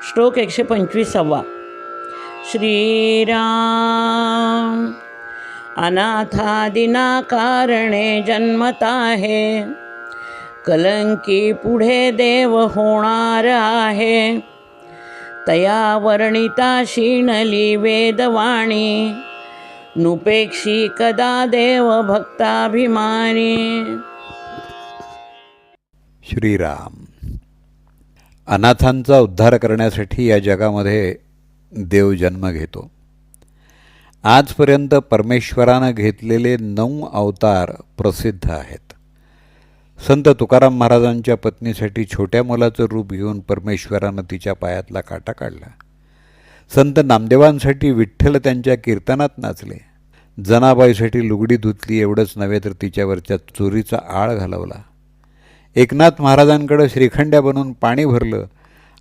श्लोक 125. श्रीराम. अनाथादिना कारणे जन्मता है, कलंकी पुढे देव होणार आहे. तया वर्णिता शीणली वेदवाणी, नुपेक्षी कदा देव भक्ताभिमानी. श्रीराम. अनाथांचा उद्धार करण्यासाठी या जगामध्ये देव जन्म घेतो. आजपर्यंत परमेश्वरानं घेतलेले 9 अवतार प्रसिद्ध आहेत. संत तुकाराम महाराजांच्या पत्नीसाठी छोट्या मुलाचं रूप घेऊन परमेश्वरानं तिच्या पायातला काटा काढला. संत नामदेवांसाठी विठ्ठल त्यांच्या कीर्तनात नाचले. जनाबाईसाठी लुगडी धुतली एवढंच नव्हे तर तिच्यावरच्या चोरीचा आळ घालवला. एकनाथ महाराजांकडे श्रीखंड्या बनवून पाणी भरलं.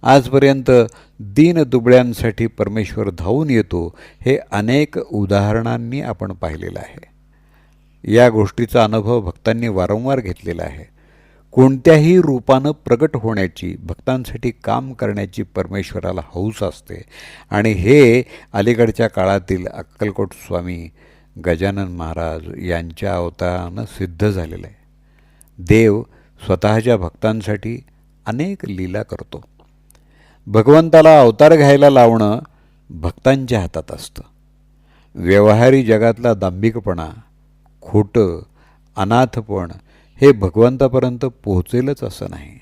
आजपर्यंत दीन दुबळ्यांसाठी परमेश्वर धावून येतो हे अनेक उदाहरणांनी आपण पाहिलेलं आहे. या गोष्टीचा अनुभव भक्तांनी वारंवार घेतलेला आहे. कोणत्याही रूपानं प्रगट होण्याची, भक्तांसाठी काम करण्याची परमेश्वराला हौस असते आणि हे अलीकडच्या काळातील अक्कलकोट स्वामी गजानन महाराज यांच्या अवतारानं सिद्ध झालेलं आहे. देव स्वतःच्या भक्तांसाठी अनेक लीला करतो. भगवंताला अवतार घ्यायला लावणं भक्तांच्या हातात असतं. व्यवहारी जगातला दांभिकपणा, खोटं, अनाथपण हे भगवंतापर्यंत पोहोचेलच असं नाही.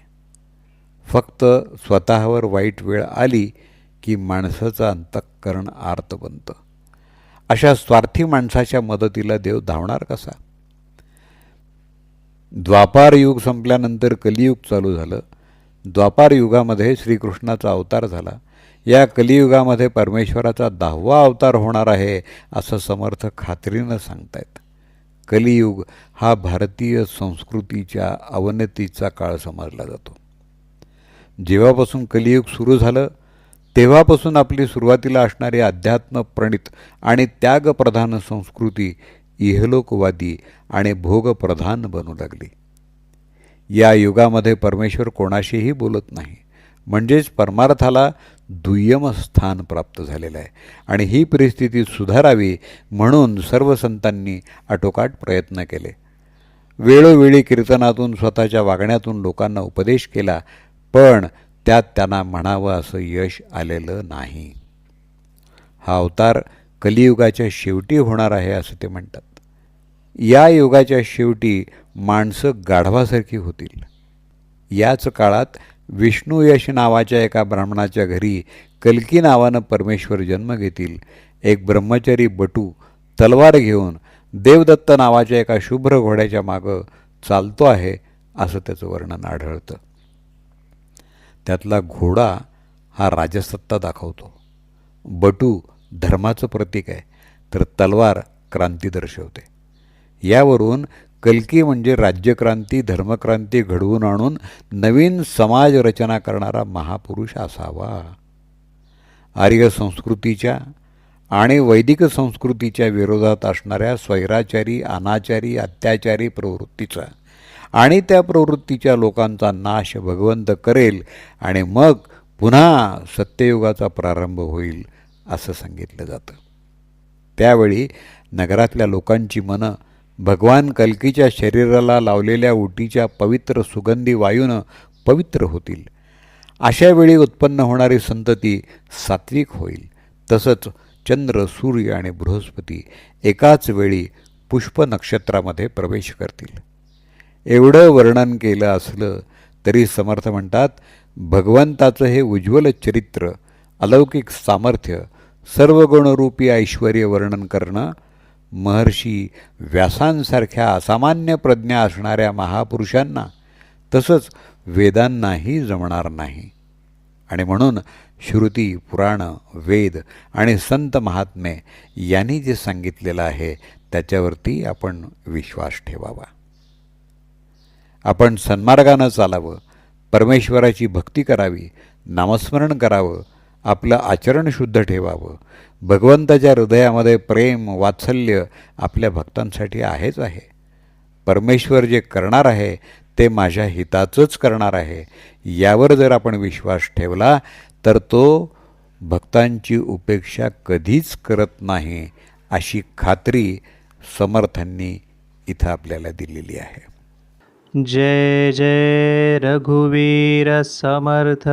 फक्त स्वतःवर वाईट वेळ आली की माणसाचं अंतःकरण आर्त बनतं. अशा स्वार्थी माणसाच्या मदतीला देव धावणार कसा? द्वापार युग संपल्यानंतर कलियुग चालू झालं. द्वापार युगामध्ये श्रीकृष्णाचा अवतार झाला. या कलियुगामध्ये परमेश्वराचा 10वा अवतार होणार आहे असं समर्थ खात्रीनं सांगतायत. कलियुग हा भारतीय संस्कृतीच्या अवनतीचा काळ समजला जातो. जेव्हापासून कलियुग सुरू झालं तेव्हापासून आपली सुरुवातीला असणारी अध्यात्मप्रणित आणि त्यागप्रधान संस्कृती इहलोकवादी आणि भोगप्रधान बनू लागली. या युगामध्ये परमेश्वर कोणाशीही बोलत नाही, म्हणजेच परमार्थाला दुय्यम स्थान प्राप्त झालेलं आहे. आणि ही परिस्थिती सुधारावी म्हणून सर्व संतांनी आटोकाट प्रयत्न केले. वेळोवेळी कीर्तनातून, स्वतःच्या वागण्यातून लोकांना उपदेश केला, पण त्यात त्यांना म्हणावं असं यश आलेलं नाही. हा अवतार कलियुगाच्या शेवटी होणार आहे असं ते म्हणतात. या युगाच्या शेवटी माणसं गाढवासारखी होतील. याच काळात विष्णुयश नावाच्या एका ब्राह्मणाच्या घरी कल्की नावानं परमेश्वर जन्म घेतील. एक ब्रह्मचारी बटू तलवार घेऊन देवदत्त नावाच्या एका शुभ्र घोड्याच्या मागं चालतो आहे असं त्याचं वर्णन आढळतं. त्यातला घोडा हा राजसत्ता दाखवतो, बटू धर्माचं प्रतीक आहे, तर तलवार क्रांती दर्शवते. यावरून कल्की म्हणजे राज्यक्रांती, धर्मक्रांती घडवून आणून नवीन समाज रचना करणारा महापुरुष असावा. आर्य संस्कृतीच्या आणि वैदिक संस्कृतीच्या विरोधात असणाऱ्या स्वैराचारी, अनाचारी, अत्याचारी प्रवृत्तीचा आणि त्या प्रवृत्तीच्या लोकांचा नाश भगवंत करेल आणि मग पुन्हा सत्ययुगाचा प्रारंभ होईल असं सांगितलं जातं. त्यावेळी नगरातल्या लोकांची मनं भगवान कल्कीच्या शरीराला लावलेल्या उटीच्या पवित्र सुगंधी वायूनं पवित्र होतील. अशावेळी उत्पन्न होणारी संतती सात्विक होईल. तसंच चंद्र, सूर्य आणि बृहस्पती एकाच वेळी पुष्प नक्षत्रामध्ये प्रवेश करतील. एवढं वर्णन केलं असलं तरी समर्थ म्हणतात, भगवंताचं हे उज्ज्वल चरित्र, अलौकिक सामर्थ्य, सर्वगुणरूपी ऐश्वर्य वर्णन करणं महर्षी व्यासांसारख्या असामान्य प्रज्ञा असणाऱ्या महापुरुषांना तसंच वेदांनाही जमणार नाही. आणि म्हणून श्रुती, पुराणं, वेद आणि संत महात्मे यांनी जे सांगितलेलं आहे त्याच्यावरती आपण विश्वास ठेवावा. आपण सन्मार्गानं चालावं, परमेश्वराची भक्ती करावी, नामस्मरण करावं, आपलं आचरण शुद्ध ठेवावं. भगवंताच्या हृदयामध्ये प्रेम, वात्सल्य आपल्या भक्तांसाठी आहेच आहे. परमेश्वर जे करणार आहे ते माझ्या हिताचंच करणार आहे, यावर जर आपण विश्वास ठेवला तर तो भक्तांची उपेक्षा कधीच करत नाही, अशी खात्री समर्थांनी इथं आपल्याला दिलेली आहे. जय जय रघुवीर समर्थ.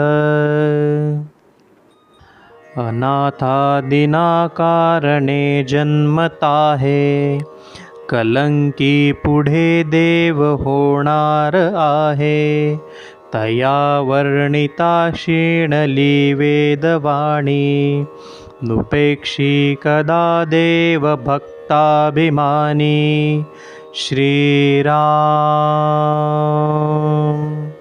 अनाथादिना कारणे जन्मता है, कलंकी पुढे देव होणार आहे. तया वर्णिता क्षीणली वेदवाणी, नुपेक्षी कदा देव भक्ताभिमानी. श्रीराम.